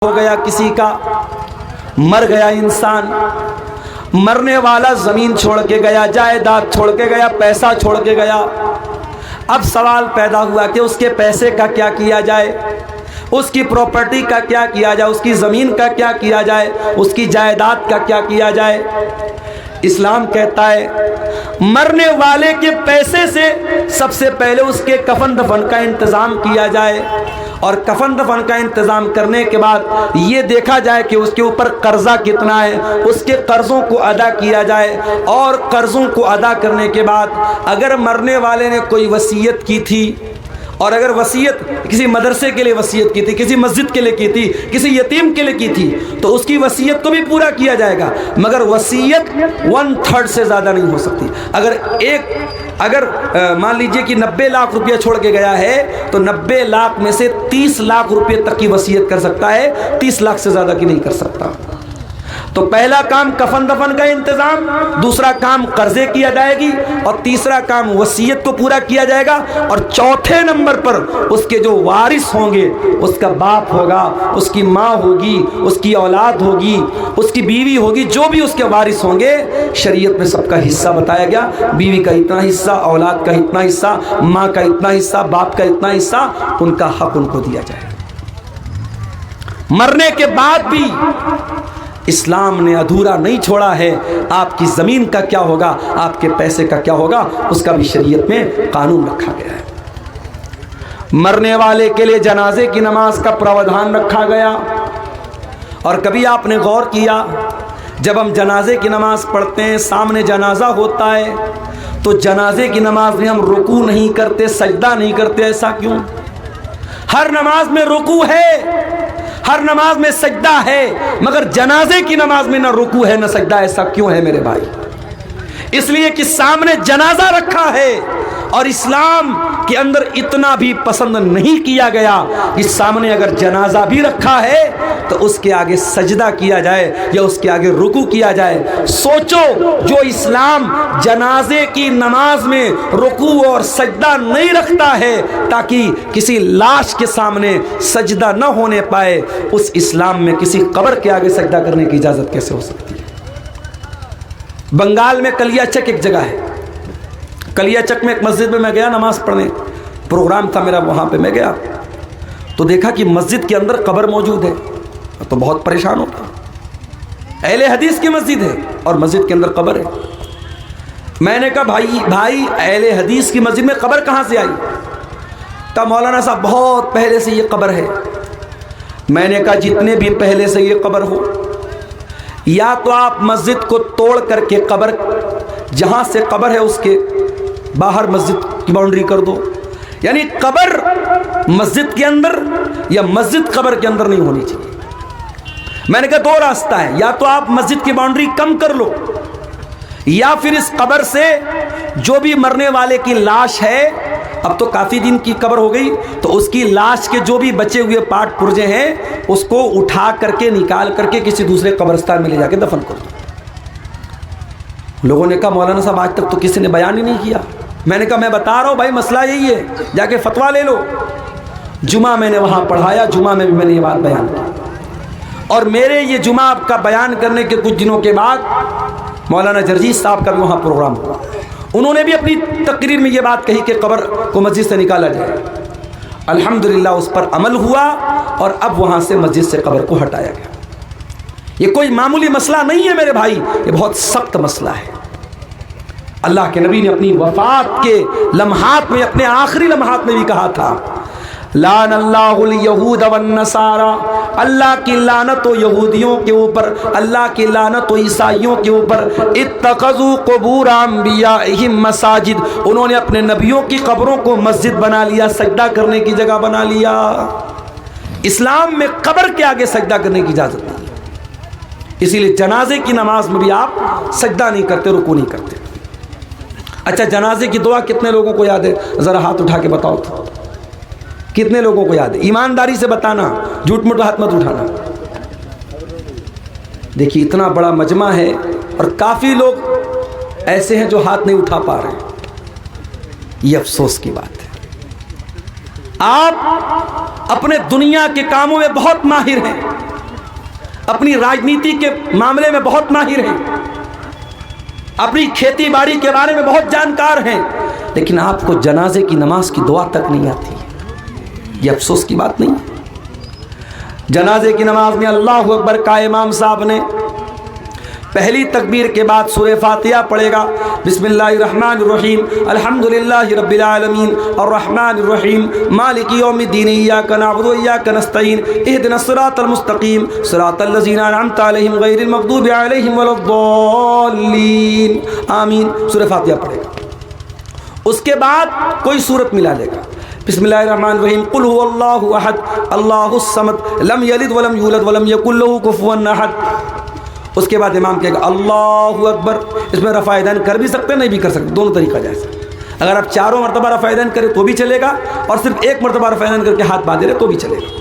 ہو گیا کسی کا، مر گیا انسان، مرنے والا زمین چھوڑ کے گیا، جائیداد چھوڑ کے گیا، پیسہ چھوڑ کے گیا۔ اب سوال پیدا ہوا کہ اس کے پیسے کا کیا کیا جائے، اس کی پراپرٹی کا کیا کیا جائے، اس کی زمین کا کیا کیا جائے، اس کی جائیداد کا کیا کیا جائے۔ اسلام کہتا ہے مرنے والے کے پیسے سے سب سے پہلے اس کے کفن دفن کا انتظام کیا جائے، اور کفن دفن کا انتظام کرنے کے بعد یہ دیکھا جائے کہ اس کے اوپر قرضہ کتنا ہے، اس کے قرضوں کو ادا کیا جائے، اور قرضوں کو ادا کرنے کے بعد اگر مرنے والے نے کوئی وصیت کی تھی، اور اگر وصیت کسی مدرسے کے لیے وصیت کی تھی، کسی مسجد کے لیے کی تھی، کسی یتیم کے لیے کی تھی، تو اس کی وصیت کو بھی پورا کیا جائے گا، مگر وصیت 1/3 سے زیادہ نہیں ہو سکتی۔ اگر مان لیجئے کہ 90 لاکھ روپیہ چھوڑ کے گیا ہے تو 90 لاکھ میں سے 30 لاکھ روپے تک کی وصیت کر سکتا ہے، 30 لاکھ سے زیادہ کی نہیں کر سکتا۔ تو پہلا کام کفن دفن کا انتظام، دوسرا کام قرضے کی ادائیگی، اور تیسرا کام وصیت کو پورا کیا جائے گا، اور چوتھے نمبر پر اس کے جو وارث ہوں گے، اس کا باپ ہوگا، اس کی ماں ہوگی، اس کی اولاد ہوگی، اس کی بیوی ہوگی، جو بھی اس کے وارث ہوں گے، شریعت میں سب کا حصہ بتایا گیا، بیوی کا اتنا حصہ، اولاد کا اتنا حصہ، ماں کا اتنا حصہ، باپ کا اتنا حصہ، ان کا حق ان کو دیا جائے۔ مرنے کے بعد بھی اسلام نے ادھورا نہیں چھوڑا ہے، آپ کی زمین کا کیا ہوگا، آپ کے پیسے کا کیا ہوگا، اس کا بھی شریعت میں قانون رکھا گیا ہے۔ مرنے والے کے لیے جنازے کی نماز کا پراودھان رکھا گیا، اور کبھی آپ نے غور کیا جب ہم جنازے کی نماز پڑھتے ہیں، سامنے جنازہ ہوتا ہے، تو جنازے کی نماز میں ہم رکوع نہیں کرتے، سجدہ نہیں کرتے، ایسا کیوں؟ ہر نماز میں رکوع ہے، ہر نماز میں سجدہ ہے، مگر جنازے کی نماز میں نہ رکوع ہے نہ سجدہ، ایسا کیوں ہے میرے بھائی؟ اس لیے کہ سامنے جنازہ رکھا ہے، اور اسلام کے اندر اتنا بھی پسند نہیں کیا گیا کہ سامنے اگر جنازہ بھی رکھا ہے تو اس کے آگے سجدہ کیا جائے یا اس کے آگے رکوع کیا جائے۔ سوچو، جو اسلام جنازے کی نماز میں رکوع اور سجدہ نہیں رکھتا ہے تاکہ کسی لاش کے سامنے سجدہ نہ ہونے پائے، اس اسلام میں کسی قبر کے آگے سجدہ کرنے کی اجازت کیسے ہو سکتی ہے؟ بنگال میں کلیا چک ایک جگہ ہے، کلیا چک میں ایک مسجد میں گیا نماز پڑھنے، پروگرام تھا میرا، وہاں پہ میں گیا تو دیکھا کہ مسجد کے اندر قبر موجود ہے، تو بہت پریشان ہوتا، اہل حدیث کی مسجد ہے اور مسجد کے اندر قبر ہے۔ میں نے کہا بھائی اہل حدیث کی مسجد میں قبر کہاں سے آئی؟ کہا مولانا صاحب بہت پہلے سے یہ قبر ہے۔ میں نے کہا جتنے بھی پہلے سے یہ قبر ہو، یا تو آپ مسجد کو توڑ کر کے قبر، جہاں سے قبر ہے اس کے باہر مسجد کی باؤنڈری کر دو، یعنی قبر مسجد کے اندر یا مسجد قبر کے اندر نہیں ہونی چاہیے۔ میں نے کہا دو راستہ ہے، یا تو آپ مسجد کی باؤنڈری کم کر لو، یا پھر اس قبر سے جو بھی مرنے والے کی لاش ہے، اب تو کافی دن کی قبر ہو گئی، تو اس کی لاش کے جو بھی بچے ہوئے پارٹ پرزے ہیں اس کو اٹھا کر کے نکال کر کے کسی دوسرے قبرستان میں لے جا کے دفن کر دو۔ لوگوں نے کہا مولانا صاحب آج تک تو کسی نے بیان ہی نہیں کیا۔ میں نے کہا میں بتا رہا ہوں بھائی، مسئلہ یہی ہے، جا کے فتویٰ لے لو۔ جمعہ میں نے وہاں پڑھایا، جمعہ میں بھی میں نے یہ بات بیان کی، اور میرے یہ جمعہ کا بیان کرنے کے کچھ دنوں کے بعد مولانا جرجیس صاحب کا بھی وہاں پروگرام ہوا، انہوں نے بھی اپنی تقریر میں یہ بات کہی کہ قبر کو مسجد سے نکالا جائے۔ الحمدللہ اس پر عمل ہوا، اور اب وہاں سے مسجد سے قبر کو ہٹایا گیا۔ یہ کوئی معمولی مسئلہ نہیں ہے میرے بھائی، یہ بہت سخت مسئلہ ہے۔ اللہ کے نبی نے اپنی وفات کے لمحات میں، اپنے آخری لمحات میں بھی کہا تھا، لعن اللہ الیہود والنصارى، اللہ کی لعنت ہو یہودیوں کے اوپر، اللہ کی لعنت ہو عیسائیوں کے اوپر، اتخذوا قبور انبیائہم مساجد، انہوں نے اپنے نبیوں کی قبروں کو مسجد بنا لیا، سجدہ کرنے کی جگہ بنا لیا۔ اسلام میں قبر کے آگے سجدہ کرنے کی اجازت نہیں، اسی لیے جنازے کی نماز میں بھی آپ سجدہ نہیں کرتے، رکوع نہیں کرتے۔ اچھا، جنازے کی دعا کتنے لوگوں کو یاد ہے؟ ذرا ہاتھ اٹھا کے بتاؤ تو، کتنے لوگوں کو یاد ہے؟ ایمانداری سے بتانا، جھوٹ موٹ ہاتھ مت اٹھانا۔ دیکھیے اتنا بڑا مجمع ہے اور کافی لوگ ایسے ہیں جو ہاتھ نہیں اٹھا پا رہے، یہ افسوس کی بات ہے۔ آپ اپنے دنیا کے کاموں میں بہت ماہر ہیں، اپنی راجنیتی کے معاملے میں بہت ماہر ہیں، اپنی کھیتی باڑی کے بارے میں بہت جانکار ہیں، لیکن آپ کو جنازے کی نماز کی دعا تک نہیں آتی. یہ افسوس کی بات نہیں ہے. جنازے کی نماز میں اللہ اکبر کا امام صاحب نے پہلی تکبیر کے بعد سورہ فاتحہ پڑھے گا. بسم اللہ الرحمن الرحیم الحمدللہ رب العالمین الرحمن الرحیم مالک یوم الدین ایاک نعبد و ایاک نستعین اہدنا الصراط المستقیم صراط الذین انعمت علیہم غیر المغضوب علیہم ولا الضالین آمین. سورہ فاتحہ پڑھے گا. اس کے بعد کوئی سورت ملا لے گا. بسم اللہ الرحمن الرحیم قل هو اللہ احد اللہ الصمد لم یلد ولم یولد ولم یکن له کفوا احد. اس کے بعد امام کہے گا اللہ اکبر. اس میں رفع یدین کر بھی سکتے ہیں، نہیں بھی کر سکتے، دونوں طریقہ جائز ہے. اگر آپ چاروں مرتبہ رفع یدین کریں تو بھی چلے گا، اور صرف ایک مرتبہ رفع یدین کر کے ہاتھ باندھے رہے تو بھی چلے گا.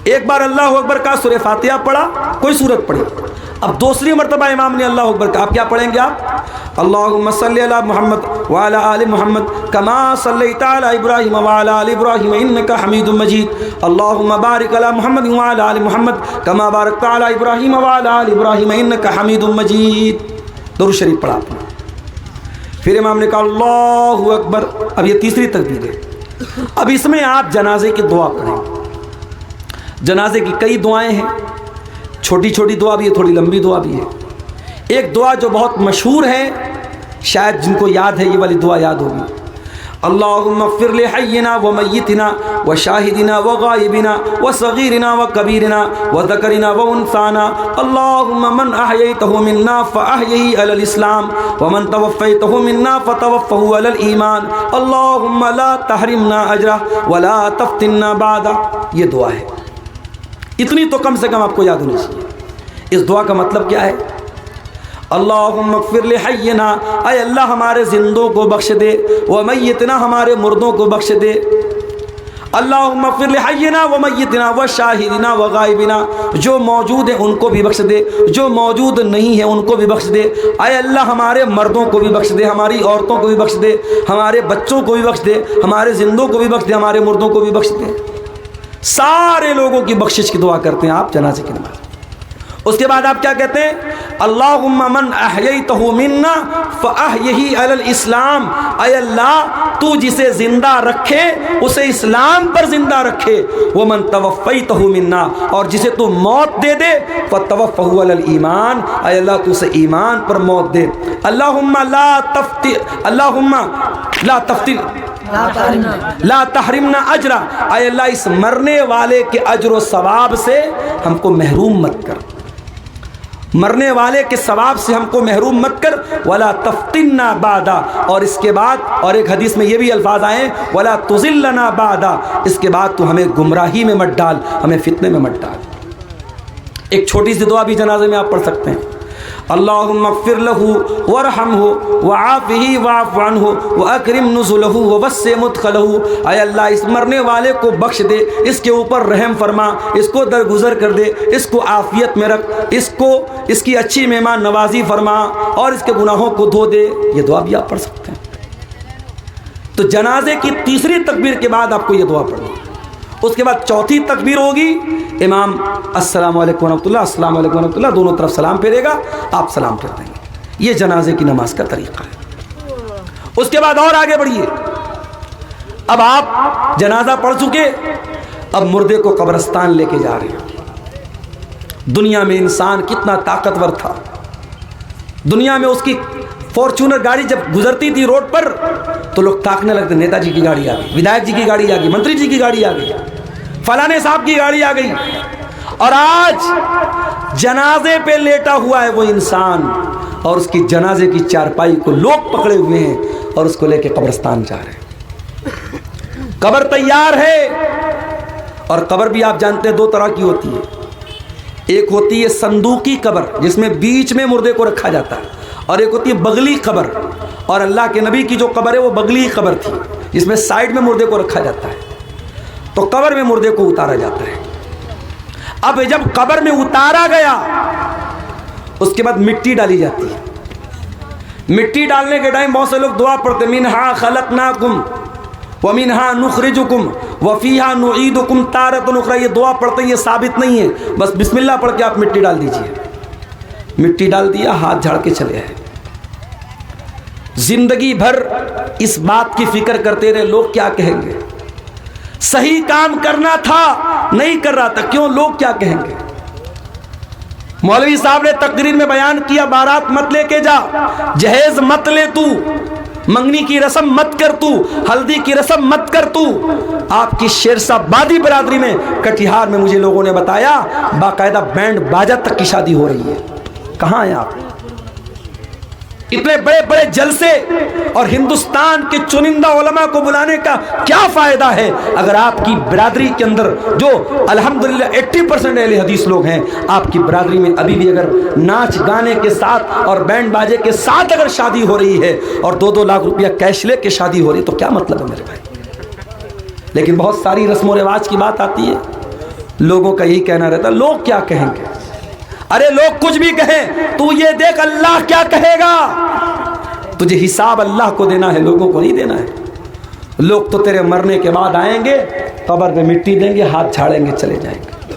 ایک بار اللہ اکبر کا سورہ فاتحہ پڑھا، کوئی سورت پڑھی. اب دوسری مرتبہ امام نے اللہ اکبر کا، آپ کیا پڑھیں گے؟ آپ اللہم صلی علی محمد وعلی آل محمد کما صلیت علی ابراہیم وعلی آل ابراہیم انک حمید مجید. اللہم بارک علی محمد وعلی آل محمد کما بارکت علی ابراہیم وعلی آل ابراہیم انک حمید مجید. درود شریف پڑھا آپ نے. پھر امام نے کہا اللہ اکبر. اب یہ تیسری تکبیر ہے. اب اس میں آپ جنازے کی دعا پڑھیں. جنازے کی کئی دعائیں ہیں، چھوٹی چھوٹی دعا بھی ہے، تھوڑی لمبی دعا بھی ہے. ایک دعا جو بہت مشہور ہے، شاید جن کو یاد ہے یہ والی دعا یاد ہوگی. اللہم اغفر لحینا ومیتنا وشاہدنا وغائبنا وصغیرنا وکبیرنا وذکرنا وانثانا اللہم من احییتہ منا فاحیہی علی الاسلام ومن توفیتہ منا فتوفہ علی الایمان اللہم لا تحرمنا اجرہ ولا تفتنا بعدہ. یہ دعا ہے. اتنی تو کم سے کم آپ کو یاد ہونی چاہیے. اس دعا کا مطلب کیا ہے؟ اللہم اغفر لحینا، اے اللہ ہمارے زندوں کو بخش دے، ومیتنا ہمارے مردوں کو بخش دے. اللہم اغفر لحینا ومیتنا وشاہدنا وغائبنا، جو موجود ہیں ان کو بھی بخش دے، جو موجود نہیں ہیں ان کو بھی بخش دے. اے اللہ ہمارے مردوں کو بھی بخش دے، ہماری عورتوں کو بھی بخش دے، ہمارے بچوں کو بھی بخش دے، ہمارے زندوں کو بھی بخش دے، ہمارے مردوں کو بھی بخش دے. سارے لوگوں کی بخشش کی دعا کرتے ہیں آپ جنازے کی نماز. اس کے بعد آپ کیا کہتے ہیں؟ اللہم من احییتہ منا فاحیہی علی الاسلام، اے اللہ تو جسے زندہ رکھے اسے اسلام پر زندہ رکھے. ومن توفیتہ منا، اور جسے تو موت دے دے فتوفہ علی الایمان، اے اللہ تو اسے ایمان پر موت دے. اللہم لا تحرمنا اجرا، اے اللہ اس مرنے والے کے اجر و ثواب سے ہم کو محروم مت کر، مرنے والے کے ثواب سے ہم کو محروم مت کر. ولا تفتنا بعدا، اور اس کے بعد اور ایک حدیث میں یہ بھی الفاظ آئے ولا تضلنا بعدا، اس کے بعد تو ہمیں گمراہی میں مت ڈال، ہمیں فتنے میں مت ڈال. ایک چھوٹی سی دعا بھی جنازے میں آپ پڑھ سکتے ہیں. اللہم اغفر لہ وارحمہ وعافہ واعف عنہ واکرم نزلہ ووسع مدخلہ، اے اللہ اس مرنے والے کو بخش دے، اس کے اوپر رحم فرما، اس کو درگزر کر دے، اس کو عافیت میں رکھ، اس کی اچھی مہمان نوازی فرما، اور اس کے گناہوں کو دھو دے. یہ دعا بھی آپ پڑھ سکتے ہیں. تو جنازے کی تیسری تکبیر کے بعد آپ کو یہ دعا پڑھنی. اس کے بعد چوتھی تکبیر ہوگی، امام السلام علیکم ورحمۃ اللہ، السلام علیکم ورحمۃ اللہ، دونوں طرف سلام پھیرے گا، آپ سلام پھیر دیں گے. یہ جنازے کی نماز کا طریقہ ہے. اس کے بعد اور آگے بڑھیے. اب آپ جنازہ پڑھ چکے، اب مردے کو قبرستان لے کے جا رہے ہیں. دنیا میں انسان کتنا طاقتور تھا، دنیا میں اس کی فارچونر گاڑی جب گزرتی تھی روڈ پر تو لوگ تاکنے لگتے، نیتا جی کی گاڑی آ گئی، ودھائک جی کی گاڑی آ گئی، منتری جی کی گاڑی آ گئی، فلانے صاحب کی گاڑی آ گئی. اور آج جنازے پہ لیٹا ہوا ہے وہ انسان، اور اس کی جنازے کی چارپائی کو لوگ پکڑے ہوئے ہیں اور اس کو لے کے قبرستان جا رہے ہیں. قبر تیار ہے، اور قبر بھی آپ جانتے ہیں دو طرح کی ہوتی ہے. ایک ہوتی ہے صندوقی قبر جس میں بیچ میں مردے کو رکھا جاتا ہے، اور ایک ہوتی ہے بغلی قبر. اور اللہ کے نبی کی جو قبر ہے وہ بغلی قبر تھی جس میں سائیڈ میں مردے کو رکھا جاتا ہے. تو قبر میں مردے کو اتارا جاتا ہے. اب جب قبر میں اتارا گیا اس کے بعد مٹی ڈالی جاتی ہے. مٹی ڈالنے کے ٹائم بہت سے لوگ دعا پڑھتے، منہا خلقناکم وَمِنْهَا نُخْرِجُكُمْ وَفِيهَا نُعِيدُكُمْ تَارَةً أُخْرَى. یہ دعا پڑھتے ہیں، یہ ثابت نہیں ہے، بس بسم اللہ پڑھ کے آپ مٹی ڈال دیجئے. مٹی ڈال دیا، ہاتھ جھاڑ کے چلے آئے. زندگی بھر اس بات کی فکر کرتے رہے لوگ کیا کہیں گے. صحیح کام کرنا تھا، نہیں کر رہا تھا، کیوں؟ لوگ کیا کہیں گے. مولوی صاحب نے تقریر میں بیان کیا، بارات مت لے کے جا، جہیز مت لے تو، منگنی کی رسم مت کر تو، ہلدی کی رسم مت کر تو. آپ کی شیرشاہ بادی برادری میں کٹیہار میں مجھے لوگوں نے بتایا باقاعدہ بینڈ باجا تک کی شادی ہو رہی ہے. کہاں ہیں آپ؟ اتنے بڑے بڑے جلسے اور ہندوستان کے چنندہ علماء کو بلانے کا کیا فائدہ ہے اگر آپ کی برادری کے اندر جو الحمدللہ 80% اہل حدیث لوگ ہیں، آپ کی برادری میں ابھی بھی اگر ناچ گانے کے ساتھ اور بینڈ باجے کے ساتھ اگر شادی ہو رہی ہے اور 2-2 لاکھ روپیہ کیش لے کے شادی ہو رہی ہے تو کیا مطلب ہے میرے بھائی؟ لیکن بہت ساری رسم و رواج کی بات آتی ہے، لوگوں کا یہی کہنا رہتا ہے لوگ کیا کہیں گے. ارے لوگ کچھ بھی کہیں، تو یہ دیکھ اللہ کیا کہے گا. تجھے حساب اللہ کو دینا ہے، لوگوں کو نہیں دینا ہے. لوگ تو تیرے مرنے کے بعد آئیں گے، قبر پہ مٹی دیں گے، ہاتھ جھاڑیں گے، چلے جائیں گے.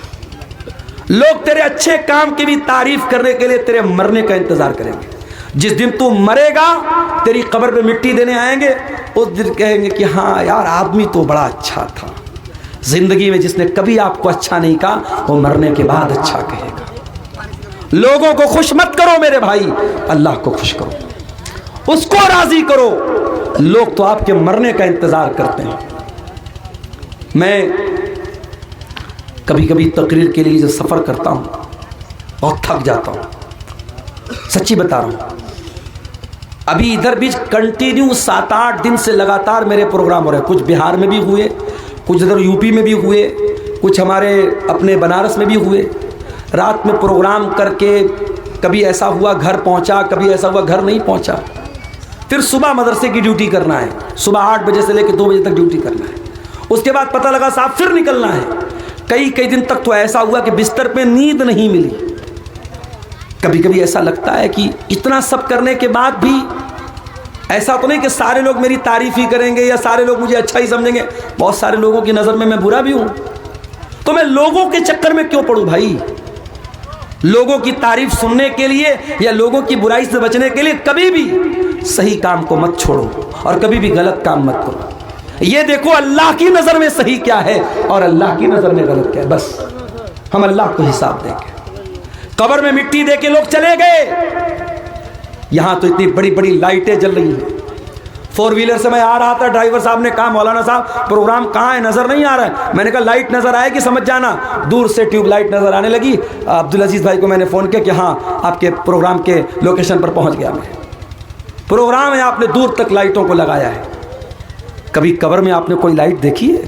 لوگ تیرے اچھے کام کی بھی تعریف کرنے کے لیے تیرے مرنے کا انتظار کریں گے. جس دن تو مرے گا تیری قبر پہ مٹی دینے آئیں گے، اس دن کہیں گے کہ ہاں یار آدمی تو بڑا اچھا تھا. زندگی میں جس نے کبھی آپ کو اچھا نہیں کہا وہ مرنے کے بعد اچھا کہے گا. لوگوں کو خوش مت کرو میرے بھائی، اللہ کو خوش کرو، اس کو راضی کرو. لوگ تو آپ کے مرنے کا انتظار کرتے ہیں. میں کبھی کبھی تقریر کے لیے جو سفر کرتا ہوں بہت تھک جاتا ہوں، سچی بتا رہا ہوں. ابھی ادھر بھی کنٹینیو 7-8 دن سے لگاتار میرے پروگرام ہو رہے ہیں. کچھ بہار میں بھی ہوئے، کچھ ادھر یوپی میں بھی ہوئے، کچھ ہمارے اپنے بنارس میں بھی ہوئے. رات میں پروگرام کر کے کبھی ایسا ہوا گھر پہنچا، کبھی ایسا ہوا گھر نہیں پہنچا. پھر صبح مدرسے کی ڈیوٹی کرنا ہے، صبح 8 بجے سے لے کے 2 بجے تک ڈیوٹی کرنا ہے. اس کے بعد پتہ لگا صاحب پھر نکلنا ہے. کئی دن تک تو ایسا ہوا کہ بستر پہ نیند نہیں ملی. کبھی کبھی ایسا لگتا ہے کہ اتنا سب کرنے کے بعد بھی ایسا تو نہیں کہ سارے لوگ میری تعریف ہی کریں گے یا سارے لوگ مجھے اچھا ہی سمجھیں گے. بہت سارے لوگوں کی نظر میں برا بھی ہوں، تو میں لوگوں کے چکر میں کیوں پڑوں بھائی. لوگوں کی تعریف سننے کے لیے یا لوگوں کی برائی سے بچنے کے لیے کبھی بھی صحیح کام کو مت چھوڑو اور کبھی بھی غلط کام مت کرو. یہ دیکھو اللہ کی نظر میں صحیح کیا ہے اور اللہ کی نظر میں غلط کیا ہے، بس ہم اللہ کو حساب دیں گے. قبر میں مٹی دے کے لوگ چلے گئے. یہاں تو اتنی بڑی بڑی لائٹیں جل رہی ہیں. 4 ویلر سے میں آ رہا تھا، ڈرائیور صاحب نے کہا مولانا صاحب پروگرام کہاں ہے، نظر نہیں آ رہا ہے. میں نے کہا لائٹ نظر آئے گی سمجھ جانا. دور سے ٹیوب لائٹ نظر آنے لگی. عبدالعزیز بھائی کو میں نے فون کیا کہ ہاں آپ کے پروگرام کے لوکیشن پر پہنچ گیا. میں پروگرام ہے، آپ نے دور تک لائٹوں کو لگایا ہے. کبھی قبر میں آپ نے کوئی لائٹ دیکھی ہے؟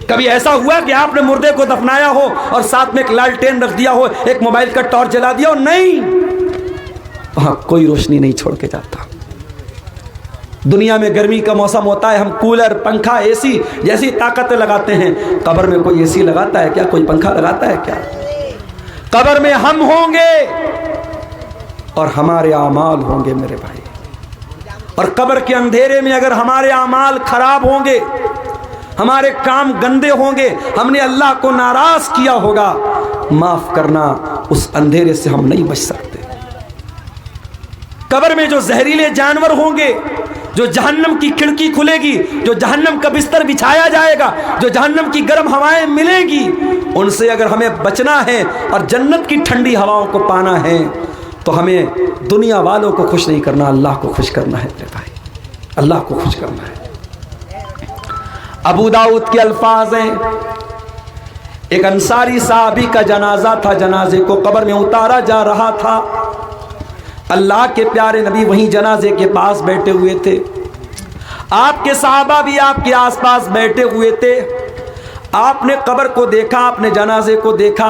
کبھی ایسا ہوا کہ آپ نے مردے کو دفنایا ہو اور ساتھ میں ایک لالٹین رکھ دیا ہو، ایک موبائل کا ٹارچ جلا دیا ہو؟ نہیں، وہاں کوئی روشنی نہیں چھوڑ کے جاتا. دنیا میں گرمی کا موسم ہوتا ہے، ہم کولر، پنکھا، اے سی جیسی طاقتیں لگاتے ہیں. قبر میں کوئی اے سی لگاتا ہے کیا؟ کوئی پنکھا لگاتا ہے کیا؟ قبر میں ہم ہوں گے اور ہمارے اعمال ہوں گے میرے بھائی. اور قبر کے اندھیرے میں اگر ہمارے اعمال خراب ہوں گے، ہمارے کام گندے ہوں گے، ہم نے اللہ کو ناراض کیا ہوگا، معاف کرنا اس اندھیرے سے ہم نہیں بچ سکتے. قبر میں جو زہریلے جانور ہوں گے، جو جہنم کی کھڑکی کھلے گی، جو جہنم کا بستر بچھایا جائے گا، جو جہنم کی گرم ہوائیں ملیں گی، ان سے اگر ہمیں بچنا ہے اور جنت کی ٹھنڈی ہواؤں کو پانا ہے تو ہمیں دنیا والوں کو خوش نہیں کرنا، اللہ کو خوش کرنا ہے میرے بھائی، اللہ کو خوش کرنا ہے. ابو داؤد کے الفاظ ہیں، ایک انصاری صحابی کا جنازہ تھا، جنازے کو قبر میں اتارا جا رہا تھا. اللہ کے پیارے نبی وہیں جنازے کے پاس بیٹھے ہوئے تھے. آپ کے صحابہ بھی آپ کے آس پاس بیٹھے ہوئے تھے. آپ نے قبر کو دیکھا، آپ نے جنازے کو دیکھا،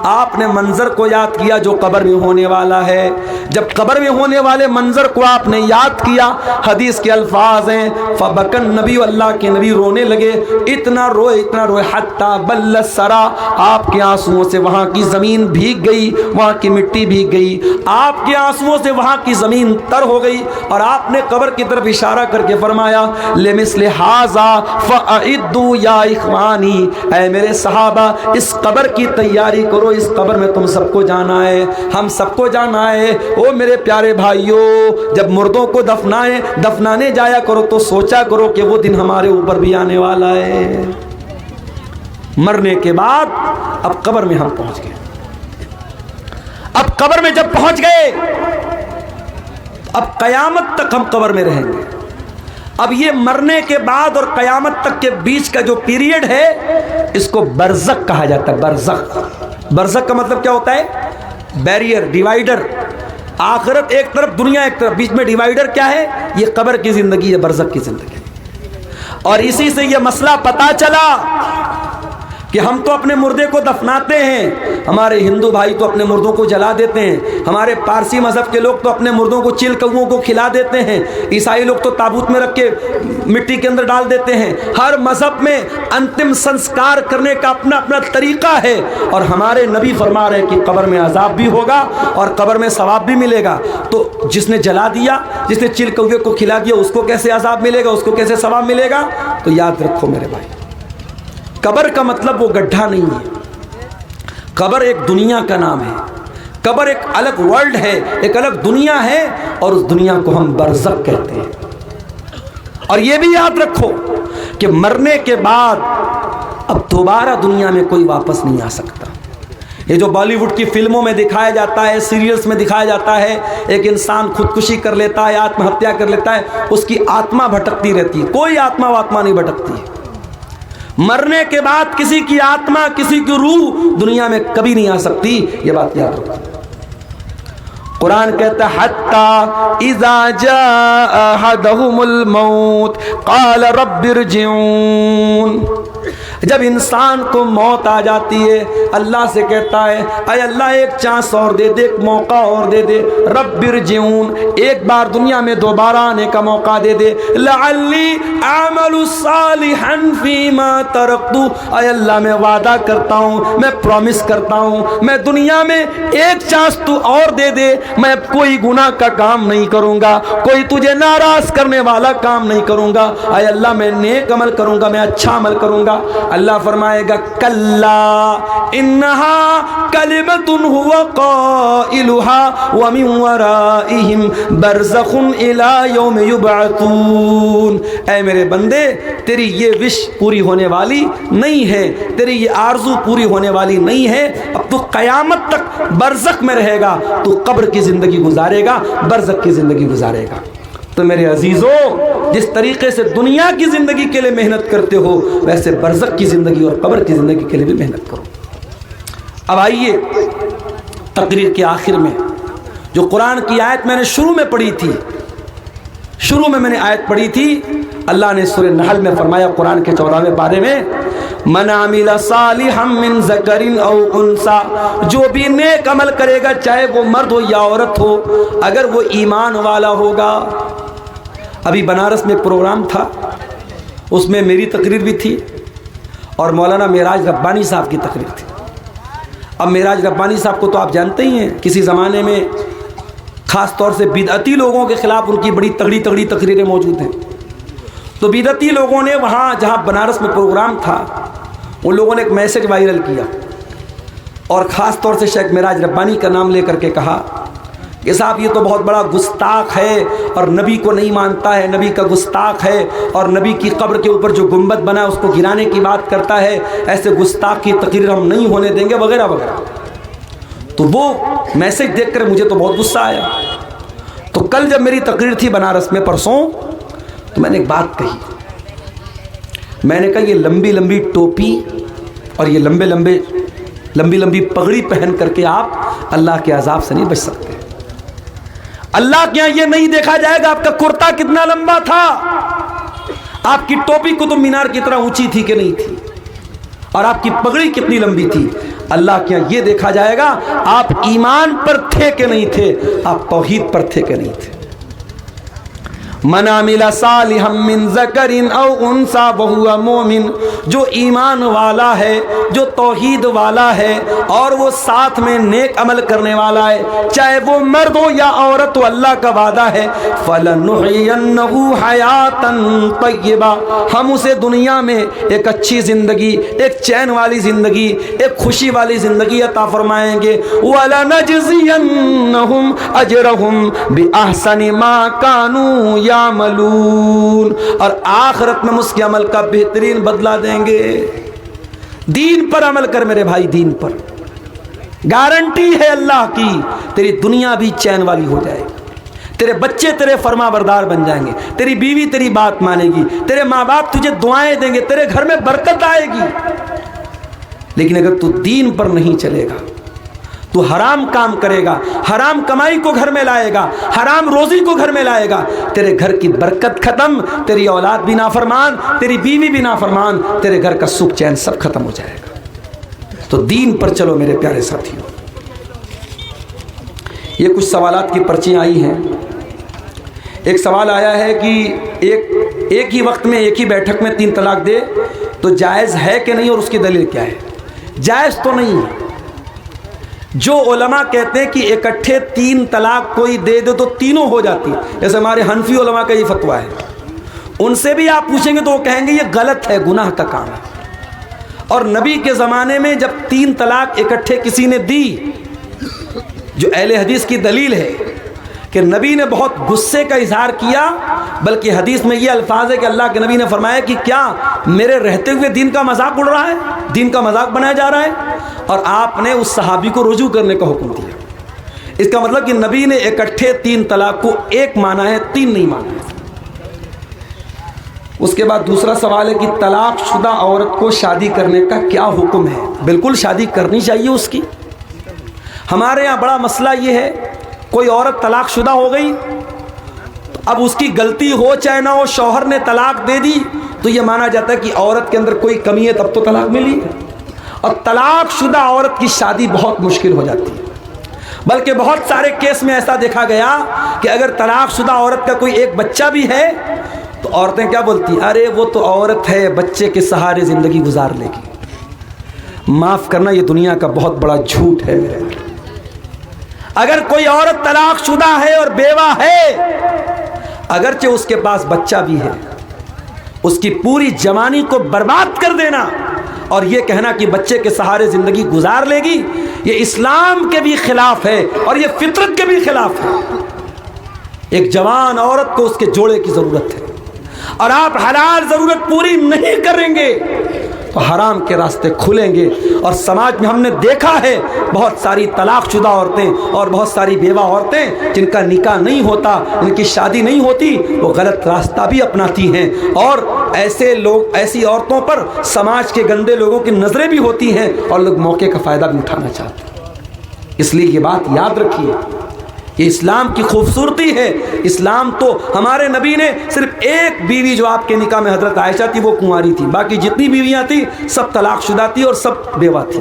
آپ نے منظر کو یاد کیا جو قبر میں ہونے والا ہے۔ جب قبر میں ہونے والے منظر کو آپ نے یاد کیا، حدیث کے الفاظ ہیں فبکن نبی، اللہ کے نبی رونے لگے، اتنا روئے حتی بل الثری، آپ کے آنسوؤں سے وہاں کی زمین بھیگ گئی، وہاں کی مٹی بھیگ گئی، آپ کے آنسوؤں سے وہاں کی زمین تر ہو گئی، اور آپ نے قبر کی طرف اشارہ کر کے فرمایا لمثل ھذا فاعدوا یا اخوانی، اے میرے صحابہ اس قبر کی تیاری کرو، اس قبر میں تم سب کو جانا ہے، ہم سب کو جانا ہے۔ او میرے پیارے بھائیوں، جب مردوں کو دفنانے جایا کرو تو سوچا کرو کہ وہ دن ہمارے اوپر بھی آنے والا ہے۔ مرنے کے بعد اب قبر میں ہم پہنچ گئے، اب قبر میں جب پہنچ گئے اب قیامت تک ہم قبر میں رہیں گے۔ اب یہ مرنے کے بعد اور قیامت تک کے بیچ کا جو پیریڈ ہے اس کو برزخ کہا جاتا ہے۔ برزخ، برزخ کا مطلب کیا ہوتا ہے؟ بیریئر، ڈیوائیڈر، آخرت ایک طرف دنیا ایک طرف، بیچ میں ڈیوائیڈر کیا ہے؟ یہ قبر کی زندگی ہے، برزخ کی زندگی۔ اور اسی سے یہ مسئلہ پتا چلا کہ ہم تو اپنے مردے کو دفناتے ہیں، ہمارے ہندو بھائی تو اپنے مردوں کو جلا دیتے ہیں، ہمارے پارسی مذہب کے لوگ تو اپنے مردوں کو چیل کووں کو کھلا دیتے ہیں، عیسائی لوگ تو تابوت میں رکھ کے مٹی کے اندر ڈال دیتے ہیں۔ ہر مذہب میں انتم سنسکار کرنے کا اپنا اپنا طریقہ ہے، اور ہمارے نبی فرما رہے ہیں کہ قبر میں عذاب بھی ہوگا اور قبر میں ثواب بھی ملے گا۔ تو جس نے جلا دیا، جس نے چیل کوے کو کھلا دیا، اس کو کیسے عذاب ملے گا، اس کو کیسے ثواب ملے گا؟ تو یاد رکھو میرے بھائی، قبر کا مطلب وہ گڈھا نہیں ہے، قبر ایک دنیا کا نام ہے، قبر ایک الگ ورلڈ ہے، ایک الگ دنیا ہے، اور اس دنیا کو ہم برزخ کہتے ہیں۔ اور یہ بھی یاد رکھو کہ مرنے کے بعد اب دوبارہ دنیا میں کوئی واپس نہیں آ سکتا۔ یہ جو بالی ووڈ کی فلموں میں دکھایا جاتا ہے، سیریلز میں دکھایا جاتا ہے، ایک انسان خودکشی کر لیتا ہے، آتم ہتیا کر لیتا ہے، اس کی آتما بھٹکتی رہتی ہے، کوئی آتما واتما نہیں بھٹکتی۔ مرنے کے بعد کسی کی آتما، کسی کی روح دنیا میں کبھی نہیں آ سکتی، یہ بات یاد رکھو۔ قرآن کہتا ہے حتی اذا جاء احدهم الموت قال رب ارجعون، جب انسان کو موت آ جاتی ہے اللہ سے کہتا ہے اے اللہ ایک چانس اور دے دے، ایک موقع اور دے دے، رب ارجعون، ایک بار دنیا میں دوبارہ آنے کا موقع دے دے، لعلی اعمل صالحا فیما ترکت، اے اللہ میں وعدہ کرتا ہوں، میں پرومس کرتا ہوں، میں دنیا میں ایک چانس تو اور دے دے، میں کوئی گناہ کا کام نہیں کروں گا، کوئی تجھے ناراض کرنے والا کام نہیں کروں گا، اے اللہ میں نیک عمل کروں گا، میں اچھا عمل کروں گا۔ اللہ فرمائے گا کلا انہا کلمۃ هو قائلها ومن ورائہم برزخ الی یوم یبعثون، اے میرے بندے تیری یہ وش پوری ہونے والی نہیں ہے، تیری یہ آرزو پوری ہونے والی نہیں ہے، اب تو قیامت تک برزخ میں رہے گا، تو قبر کی زندگی گزارے گا، برزخ کی زندگی گزارے گا۔ تو میرے عزیزوں، جس طریقے سے دنیا کی زندگی کے لیے محنت کرتے ہو ویسے برزخ کی زندگی اور قبر کی زندگی کے لیے بھی محنت کرو۔ اب آئیے تقریر کے آخر میں جو قرآن کی آیت میں نے شروع میں پڑھی تھی، شروع میں نے آیت پڑھی تھی، اللہ نے سورہ نحل میں فرمایا قرآن کے 14ویں پارے میں من عمل صالحا من ذکر او انثى، جو بھی نیک عمل کرے گا چاہے وہ مرد ہو یا عورت ہو، اگر وہ ایمان والا ہوگا۔ ابھی بنارس میں ایک پروگرام تھا، اس میں میری تقریر بھی تھی اور مولانا معراج ربانی صاحب کی تقریر تھی۔ اب معراج ربانی صاحب کو تو آپ جانتے ہی ہیں، کسی زمانے میں خاص طور سے بدعتی لوگوں کے خلاف ان کی بڑی تگڑی تگڑی تقریریں موجود ہیں۔ تو بدعتی لوگوں نے وہاں جہاں بنارس میں پروگرام تھا ان لوگوں نے ایک میسج وائرل کیا اور خاص طور سے شیخ معراج ربانی کا نام لے کر کے کہا کہ صاحب یہ تو بہت بڑا گستاخ ہے اور نبی کو نہیں مانتا ہے، نبی کا گستاخ ہے، اور نبی کی قبر کے اوپر جو گنبد بنا ہے اس کو گرانے کی بات کرتا ہے، ایسے گستاخ کی تقریر ہم نہیں ہونے دیں گے وغیرہ وغیرہ۔ تو وہ میسج دیکھ کر مجھے تو بہت غصہ آیا۔ تو کل جب میری تقریر تھی بنارس میں پرسوں، تو میں نے ایک بات کہی، میں نے کہا یہ لمبی لمبی ٹوپی اور یہ لمبی لمبی پگڑی پہن کر کے آپ اللہ کے عذاب سے نہیں بچ سکتے۔ اللہ کے یہاں یہ نہیں دیکھا جائے گا آپ کا کرتا کتنا لمبا تھا، آپ کی ٹوپی قطب مینار کی طرح اونچی تھی کہ نہیں تھی، اور آپ کی پگڑی کتنی لمبی تھی. اللہ کے یہاں یہ دیکھا جائے گا آپ ایمان پر تھے کہ نہیں تھے, آپ توحید پر تھے کہ نہیں تھے. من عمل صالحا من ذکر او انثى وهو مؤمن, جو ایمان والا ہے, جو توحید والا ہے اور وہ ساتھ میں نیک عمل کرنے والا ہے, چاہے وہ مرد ہو یا عورت, تو اللہ کا وعدہ ہے فَلَنُحْيِيَنَّهُ حَيَاةً طَيِّبَةً, ہم اسے دنیا میں ایک اچھی زندگی, ایک چین والی زندگی, ایک خوشی والی زندگی عطا فرمائیں گے. وَلَنَجْزِيَنَّهُمْ أَجْرَهُمْ بِأَحْسَنِ مَا كَانُوا یعملون, اور آخرت میں اس کے عمل کا بہترین بدلہ دیں گے. دین پر عمل کر میرے بھائی, دین پر گارنٹی ہے اللہ کی, تیری دنیا بھی چین والی ہو جائے گی, تیرے بچے تیرے فرما بردار بن جائیں گے, تیری بیوی تیری بات مانے گی, تیرے ماں باپ تجھے دعائیں دیں گے, تیرے گھر میں برکت آئے گی. لیکن اگر تو دین پر نہیں چلے گا, تو حرام کام کرے گا, حرام کمائی کو گھر میں لائے گا, حرام روزی کو گھر میں لائے گا, تیرے گھر کی برکت ختم, تیری اولاد بھی نافرمان, تیری بیوی بھی نافرمان, تیرے گھر کا سکھ چین سب ختم ہو جائے گا. تو دین پر چلو میرے پیارے ساتھیوں. یہ کچھ سوالات کی پرچیاں آئی ہیں. ایک سوال آیا ہے کہ ایک ہی وقت میں ایک ہی بیٹھک میں 3 طلاق دے تو جائز ہے کہ نہیں, اور اس کی دلیل کیا ہے؟ جائز تو نہیں ہے. جو علماء کہتے ہیں کہ اکٹھے 3 طلاق کوئی دے دے تو تینوں ہو جاتی, جیسے ہمارے حنفی علماء کا یہ فتویٰ ہے, ان سے بھی آپ پوچھیں گے تو وہ کہیں گے یہ غلط ہے, گناہ کا کام ہے. اور نبی کے زمانے میں جب 3 طلاق اکٹھے کسی نے دی, جو اہل حدیث کی دلیل ہے کہ نبی نے بہت غصے کا اظہار کیا, بلکہ حدیث میں یہ الفاظ ہے کہ اللہ کے نبی نے فرمایا کہ کیا میرے رہتے ہوئے دین کا مذاق اڑ رہا ہے, دین کا مذاق بنایا جا رہا ہے, اور آپ نے اس صحابی کو رجوع کرنے کا حکم دیا. اس کا مطلب کہ نبی نے اکٹھے 3 طلاق کو ایک مانا ہے, 3 نہیں مانا ہے. اس کے بعد دوسرا سوال ہے کہ طلاق شدہ عورت کو شادی کرنے کا کیا حکم ہے؟ بالکل شادی کرنی چاہیے اس کی. ہمارے یہاں بڑا مسئلہ یہ ہے, کوئی عورت طلاق شدہ ہو گئی, اب اس کی غلطی ہو چاہے نہ ہو, شوہر نے طلاق دے دی تو یہ مانا جاتا ہے کہ عورت کے اندر کوئی کمی ہے تب تو طلاق ملی. اور طلاق شدہ عورت کی شادی بہت مشکل ہو جاتی ہے. بلکہ بہت سارے کیس میں ایسا دیکھا گیا کہ اگر طلاق شدہ عورت کا کوئی ایک بچہ بھی ہے تو عورتیں کیا بولتی ہیں, ارے وہ تو عورت ہے, بچے کے سہارے زندگی گزار لے گی. معاف کرنا, یہ دنیا کا بہت بڑا جھوٹ ہے میرے. اگر کوئی عورت طلاق شدہ ہے اور بیوہ ہے, اگرچہ اس کے پاس بچہ بھی ہے, اس کی پوری جوانی کو برباد کر دینا اور یہ کہنا کہ بچے کے سہارے زندگی گزار لے گی, یہ اسلام کے بھی خلاف ہے اور یہ فطرت کے بھی خلاف ہے. ایک جوان عورت کو اس کے جوڑے کی ضرورت ہے, اور آپ حلال ضرورت پوری نہیں کریں گے تو حرام کے راستے کھلیں گے. اور سماج میں ہم نے دیکھا ہے بہت ساری طلاق شدہ عورتیں اور بہت ساری بیوہ عورتیں جن کا نکاح نہیں ہوتا, ان کی شادی نہیں ہوتی, وہ غلط راستہ بھی اپناتی ہیں. اور ایسے لوگ, ایسی عورتوں پر سماج کے گندے لوگوں کی نظریں بھی ہوتی ہیں اور لوگ موقع کا فائدہ بھی اٹھانا چاہتے ہیں. اس لیے یہ بات یاد رکھیے, یہ اسلام کی خوبصورتی ہے. اسلام تو ہمارے نبی نے صرف ایک بیوی جو آپ کے نکاح میں حضرت عائشہ تھی وہ کنواری تھی, باقی جتنی بیویاں تھیں سب طلاق شدہ تھی اور سب بیوہ تھی.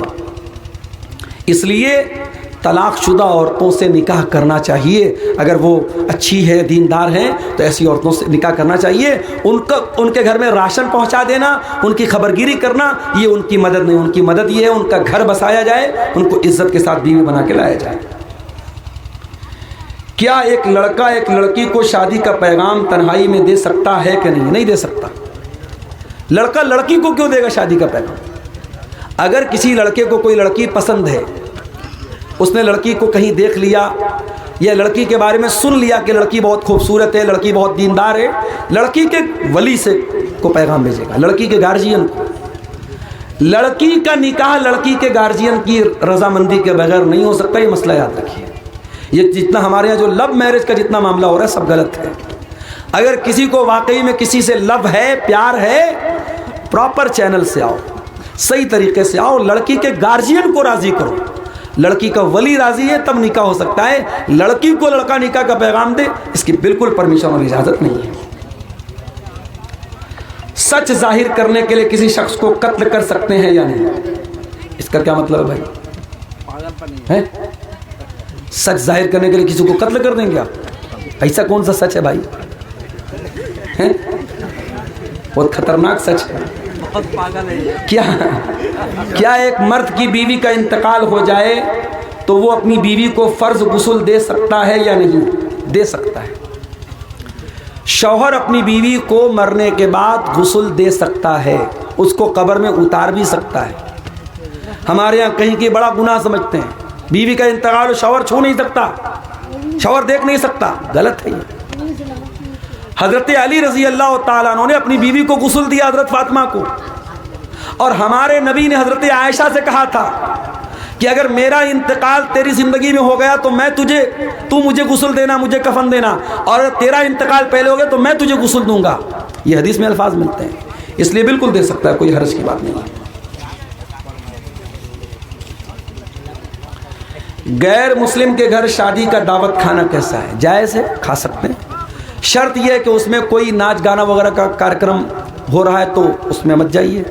اس لیے طلاق شدہ عورتوں سے نکاح کرنا چاہیے. اگر وہ اچھی ہے, دیندار ہیں, تو ایسی عورتوں سے نکاح کرنا چاہیے. ان کے گھر میں راشن پہنچا دینا, ان کی خبرگیری کرنا, یہ ان کی مدد نہیں. ان کی مدد یہ ہے ان کا گھر بسایا جائے, ان کو عزت کے ساتھ بیوی بنا کے لایا جائے. کیا ایک لڑکا ایک لڑکی کو شادی کا پیغام تنہائی میں دے سکتا ہے کہ نہیں؟ نہیں دے سکتا. لڑکا لڑکی کو کیوں دے گا شادی کا پیغام؟ اگر کسی لڑکے کو کوئی لڑکی پسند ہے, اس نے لڑکی کو کہیں دیکھ لیا یا لڑکی کے بارے میں سن لیا کہ لڑکی بہت خوبصورت ہے, لڑکی بہت دیندار ہے, لڑکی کے ولی سے کو پیغام بھیجے گا, لڑکی کے گارجین کو. لڑکی کا نکاح لڑکی کے گارجین کی رضامندی کے بغیر نہیں ہو سکتا, یہ مسئلہ یاد رکھیے. یہ جتنا ہمارے یہاں جو لو میرج کا جتنا معاملہ ہو رہا ہے سب غلط ہے. اگر کسی کو واقعی میں کسی سے لو ہے, پیار ہے, پراپر چینل سے آؤ, صحیح طریقے سے آؤ, لڑکی کے گارجین کو راضی کرو, لڑکی کا ولی راضی ہے تب نکاح ہو سکتا ہے. لڑکی کو لڑکا نکاح کا پیغام دے, اس کی بالکل پرمیشن اور اجازت نہیں ہے. سچ ظاہر کرنے کے لیے کسی شخص کو قتل کر سکتے ہیں یا نہیں؟ اس کا کیا مطلب ہے بھائی؟ سچ ظاہر کرنے کے لیے کسی کو قتل کر دیں گے آپ؟ ایسا کون سا سچ ہے بھائی؟ بہت خطرناک سچ ہے. کیا ایک مرد کی بیوی کا انتقال ہو جائے تو وہ اپنی بیوی کو فرض غسل دے سکتا ہے یا نہیں؟ دے سکتا ہے. شوہر اپنی بیوی کو مرنے کے بعد غسل دے سکتا ہے، اس کو قبر میں اتار بھی سکتا ہے. ہمارے یہاں کہیں کہ بڑا گناہ سمجھتے ہیں، بیوی کا انتقال شوہر چھو نہیں سکتا، شوہر دیکھ نہیں سکتا. غلط ہے یہ. حضرت علی رضی اللہ تعالیٰ عنہ نے اپنی بیوی کو غسل دیا، حضرت فاطمہ کو. اور ہمارے نبی نے حضرت عائشہ سے کہا تھا کہ اگر میرا انتقال تیری زندگی میں ہو گیا تو تو مجھے غسل دینا، مجھے کفن دینا، اور اگر تیرا انتقال پہلے ہو گیا تو میں تجھے غسل دوں گا. یہ حدیث میں الفاظ ملتے ہیں، اس لیے بالکل دے سکتا ہے، کوئی حرج کی بات نہیں. غیر مسلم کے گھر شادی کا دعوت کھانا کیسا ہے؟ جائز ہے، کھا سکتے ہیں. شرط یہ ہے کہ اس میں کوئی ناچ گانا وغیرہ کا کارکرم ہو رہا ہے تو اس میں مت جائیے.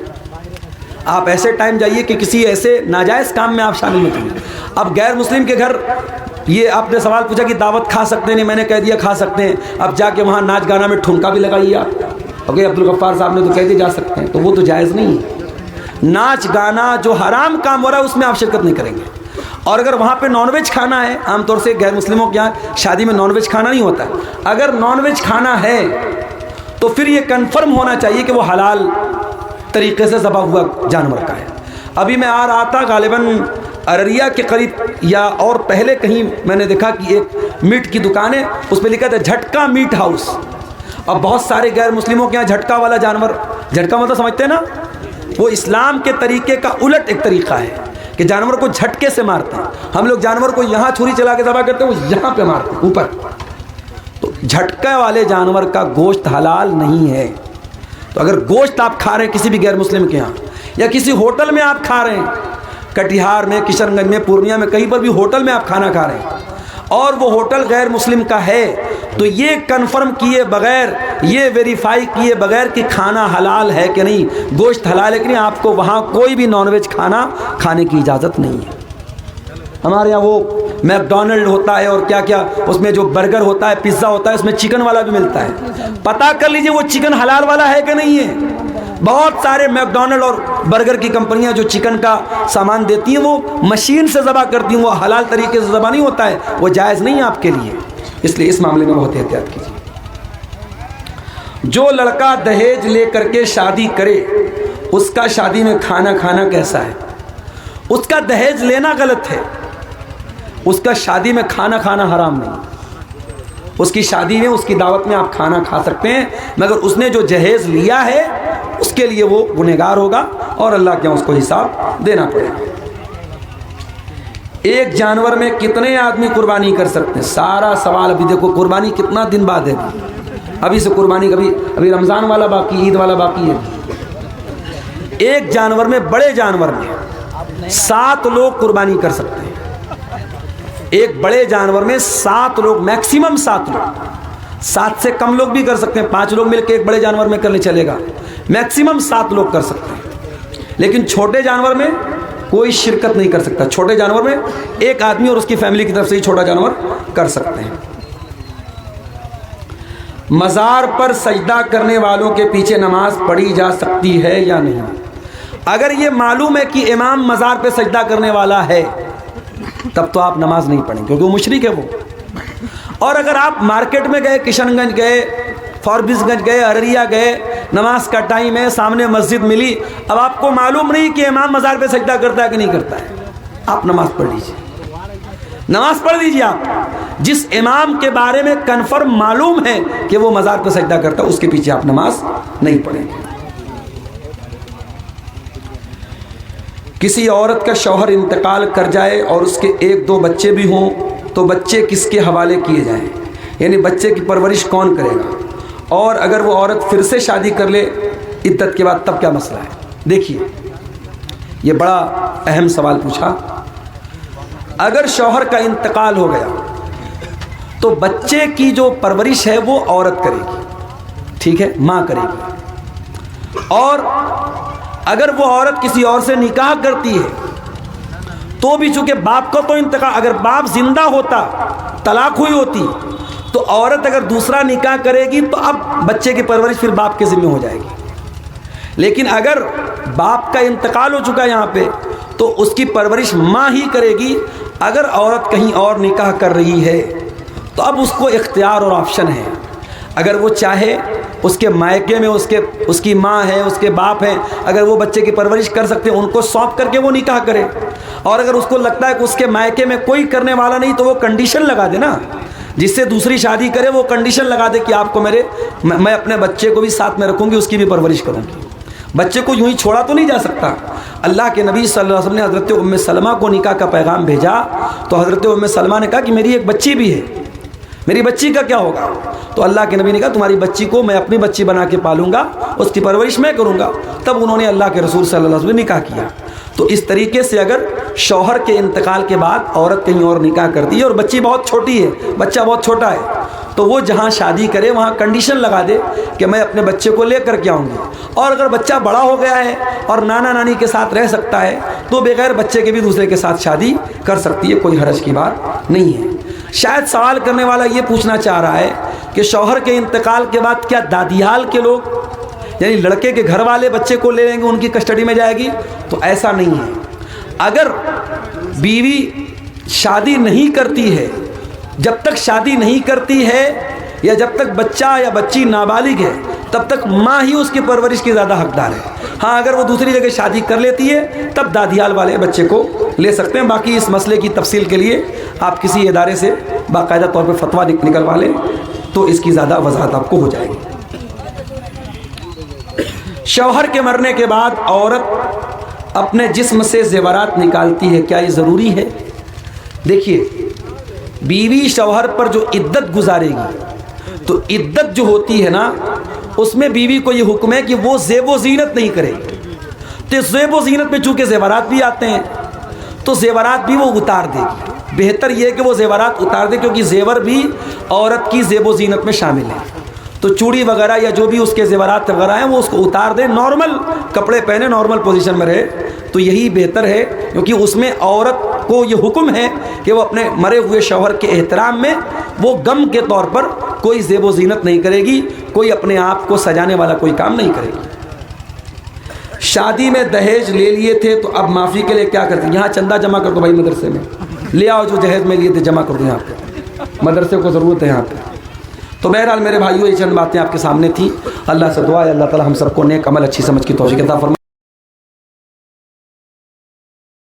آپ ایسے ٹائم جائیے کہ کسی ایسے ناجائز کام میں آپ شامل مت ہوئیے. اب غیر مسلم کے گھر، یہ آپ نے سوال پوچھا کہ دعوت کھا سکتے ہیں، نہیں، میں نے کہہ دیا کھا سکتے ہیں. اب جا کے وہاں ناچ گانا میں ٹھمکا بھی لگائیے آپ. اوکے، عبدالغفار صاحب نے تو کہہ دیا جا سکتے ہیں، تو وہ تو جائز نہیں ہے. ناچ گانا جو حرام کام ہو رہا ہے اس میں آپ شرکت نہیں کریں گے. اور اگر وہاں پہ نان ویج کھانا ہے، عام طور سے غیر مسلموں کے یہاں شادی میں نان ویج کھانا نہیں ہوتا ہے، اگر نان ویج کھانا ہے تو پھر یہ کنفرم ہونا چاہیے کہ وہ حلال طریقے سے ذبح ہوا جانور کا ہے. ابھی میں آ رہا تھا، غالباً ارریا کے قریب یا اور پہلے کہیں میں نے دیکھا کہ ایک میٹ کی دکان ہے، اس پہ لکھا تھا جھٹکا میٹ ہاؤس. اب بہت سارے غیر مسلموں کے یہاں جھٹکا والا جانور، جھٹکا مطلب سمجھتے ہیں نا، وہ اسلام کے طریقے کا الٹ ایک طریقہ ہے کہ جانور کو جھٹکے سے مارتے ہیں. ہم لوگ جانور کو یہاں چھری چلا کے ذبح کرتے ہیں، وہ یہاں پہ مارتے ہیں اوپر. تو جھٹکے والے جانور کا گوشت حلال نہیں ہے. تو اگر گوشت آپ کھا رہے ہیں کسی بھی غیر مسلم کے یہاں، یا کسی ہوٹل میں آپ کھا رہے ہیں، کٹیہار میں، کشن گنج میں، پورنیہ میں، کہیں پر بھی ہوٹل میں آپ کھانا کھا رہے ہیں اور وہ ہوٹل غیر مسلم کا ہے، تو یہ کنفرم کیے بغیر، یہ ویریفائی کیے بغیر کہ کھانا حلال ہے کہ نہیں، گوشت حلال ہے کہ نہیں، آپ کو وہاں کوئی بھی نان ویج کھانا کھانے کی اجازت نہیں ہے. ہمارے یہاں وہ میک ڈونلڈ ہوتا ہے اور کیا کیا، اس میں جو برگر ہوتا ہے، پیزا ہوتا ہے، اس میں چکن والا بھی ملتا ہے. پتہ کر لیجئے وہ چکن حلال والا ہے کہ نہیں ہے. بہت سارے میک ڈونلڈ اور برگر کی کمپنیاں جو چکن کا سامان دیتی ہیں وہ مشین سے ذبح کرتی ہیں، وہ حلال طریقے سے ذبح نہیں ہوتا ہے، وہ جائز نہیں ہے آپ کے لیے. اس لیے اس معاملے میں بہت احتیاط کیجیے. جو لڑکا دہیج لے کر کے شادی کرے اس کا شادی میں کھانا کھانا کیسا ہے؟ اس کا دہیج لینا غلط ہے، اس کا شادی میں کھانا کھانا حرام نہیں. اس کی شادی میں، اس کی دعوت میں آپ کھانا کھا سکتے ہیں، مگر اس نے جو جہیز لیا ہے اس کے لیے وہ گنہگار ہوگا اور اللہ کے یہاں اس کو حساب دینا پڑے گا. ایک جانور میں کتنے آدمی قربانی کر سکتے ہیں؟ سارا سوال ابھی دیکھو، قربانی کتنا دن بعد ہے، ابھی سے قربانی، ابھی رمضان والا باقی، عید والا باقی ہے. ایک جانور میں، بڑے جانور میں 7 لوگ قربانی کر سکتے ہیں. ایک بڑے جانور میں 7 لوگ، میکسیمم 7 لوگ، 7 سے کم لوگ بھی کر سکتے ہیں. 5 لوگ مل کے ایک بڑے جانور میں کرنے چلے گا، میکسیمم 7 لوگ کر سکتے ہیں. لیکن چھوٹے جانور میں کوئی شرکت نہیں کر سکتا. چھوٹے جانور میں ایک آدمی اور اس کی فیملی کی طرف سے ہی چھوٹا جانور کر سکتے ہیں. مزار پر سجدہ کرنے والوں کے پیچھے نماز پڑھی جا سکتی ہے یا نہیں؟ اگر یہ معلوم ہے کہ امام مزار پہ سجدہ کرنے والا ہے تب تو آپ نماز نہیں پڑھیں، کیونکہ وہ مشرک ہے وہ. اور اگر آپ مارکیٹ میں گئے، کشن گنج گئے، فاربس گنج گئے، ارریا گئے، نماز کا ٹائم ہے، سامنے مسجد ملی، اب آپ کو معلوم نہیں کہ امام مزار پہ سجدہ کرتا ہے کہ نہیں کرتا ہے، آپ نماز پڑھ لیجیے، نماز پڑھ لیجیے. آپ جس امام کے بارے میں کنفرم معلوم ہے کہ وہ مزار پہ سجدہ کرتا ہے، اس کے پیچھے آپ نماز نہیں پڑھیں گے. کسی عورت کا شوہر انتقال کر جائے اور اس کے 1-2 بچے بھی ہوں تو بچے کس کے حوالے کیے جائیں؟ یعنی بچے کی پرورش کون کرے گا؟ اور اگر وہ عورت پھر سے شادی کر لے عدت کے بعد تب کیا مسئلہ ہے؟ دیکھیے، یہ بڑا اہم سوال پوچھا. اگر شوہر کا انتقال ہو گیا تو بچے کی جو پرورش ہے وہ عورت کرے گی، ٹھیک ہے، ماں کرے گی. اور اگر وہ عورت کسی اور سے نکاح کرتی ہے تو بھی چونکہ باپ کا تو انتقال، اگر باپ زندہ ہوتا طلاق ہوئی ہوتی تو عورت اگر دوسرا نکاح کرے گی تو اب بچے کی پرورش پھر باپ کے ذمہ ہو جائے گی. لیکن اگر باپ کا انتقال ہو چکا یہاں پہ تو اس کی پرورش ماں ہی کرے گی. اگر عورت کہیں اور نکاح کر رہی ہے تو اب اس کو اختیار اور آپشن ہے. اگر وہ چاہے اس کے مائکے میں اس کی ماں ہے، اس کے باپ ہیں، اگر وہ بچے کی پرورش کر سکتے ہیں ان کو سونپ کر کے وہ نکاح کرے. اور اگر اس کو لگتا ہے کہ اس کے مائکے میں کوئی کرنے والا نہیں تو وہ کنڈیشن لگا دے نا، جس سے دوسری شادی کرے وہ کنڈیشن لگا دے کہ آپ کو میں اپنے بچے کو بھی ساتھ میں رکھوں گی، اس کی بھی پرورش کروں گی. بچے کو یوں ہی چھوڑا تو نہیں جا سکتا. اللہ کے نبی صلی اللہ علیہ وسلم نے حضرت ام سلمہ کو نکاح کا پیغام بھیجا تو حضرت ام سلمہ نے کہا کہ میری ایک بچی بھی ہے، میری بچی کا کیا ہوگا؟ تو اللہ کے نبی نے کہا تمہاری بچی کو میں اپنی بچی بنا کے پالوں گا، اس کی پرورش میں کروں گا. تب انہوں نے اللہ کے رسول صلی اللہ علیہ وسلم نے نکاح کیا. تو اس طریقے سے اگر شوہر کے انتقال کے بعد عورت کہیں اور نکاح کرتی ہے اور بچی بہت چھوٹی ہے، بچہ بہت چھوٹا ہے، تو وہ جہاں شادی کرے وہاں کنڈیشن لگا دے کہ میں اپنے بچے کو لے کر کے آؤں گی. اور اگر بچہ بڑا ہو گیا ہے اور نانا نانی کے ساتھ رہ سکتا ہے تو بغیر بچے کے بھی دوسرے کے ساتھ شادی کر سکتی ہے، کوئی حرج کی بات نہیں ہے. شاید سوال کرنے والا یہ پوچھنا چاہ رہا ہے کہ شوہر کے انتقال کے بعد کیا دادیال کے لوگ یعنی لڑکے کے گھر والے بچے کو لے لیں گے، ان کی کسٹڈی میں جائے گی؟ تو ایسا نہیں ہے. اگر بیوی شادی نہیں کرتی ہے، جب تک شادی نہیں کرتی ہے یا جب تک بچہ یا بچی نابالغ ہے تب تک ماں ہی اس کی پرورش کی زیادہ حقدار ہے. ہاں اگر وہ دوسری جگہ شادی کر لیتی ہے تب دادیال والے بچے کو لے سکتے ہیں. باقی اس مسئلے کی تفصیل کے لیے آپ کسی ادارے سے باقاعدہ طور پہ فتویٰ نکلوا لیں تو اس کی زیادہ وضاحت آپ کو ہو جائے گی. شوہر کے مرنے کے بعد عورت اپنے جسم سے زیورات نکالتی ہے، کیا یہ ضروری ہے؟ دیکھیے، بیوی شوہر پر جو عدت گزارے گی تو عدت جو ہوتی ہے نا اس میں بیوی کو یہ حکم ہے کہ وہ زیب و زینت نہیں کرے گی. تو زیب و زینت میں چونکہ زیورات بھی آتے ہیں تو زیورات بھی وہ اتار دے گی. بہتر یہ ہے کہ وہ زیورات اتار دے کیونکہ زیور بھی عورت کی زیب و زینت میں شامل ہے. تو چوڑی وغیرہ یا جو بھی اس کے زیورات وغیرہ ہیں وہ اس کو اتار دیں، نارمل کپڑے پہنے، نارمل پوزیشن میں رہے تو یہی بہتر ہے. کیونکہ اس میں عورت کو یہ حکم ہے کہ وہ اپنے مرے ہوئے شوہر کے احترام میں وہ غم کے طور پر کوئی زیب و زینت نہیں کرے گی، کوئی اپنے آپ کو سجانے والا کوئی کام نہیں کرے گی. شادی میں دہیج لے لیے تھے تو اب معافی کے لیے کیا کرتے ہیں؟ یہاں چندہ جمع کر دو بھائی، مدرسے میں لے آؤ جو جہیز میں لیے تھے جمع کر دو، یہاں پہ مدرسے کو ضرورت ہے یہاں پہ. تو بہرحال میرے بھائیوں یہ چند باتیں آپ کے سامنے تھیں. اللہ سے دعا ہے اللہ تعالی ہم سب کو نیک عمل اچھی سمجھ کی توفیق عطا فرمائے.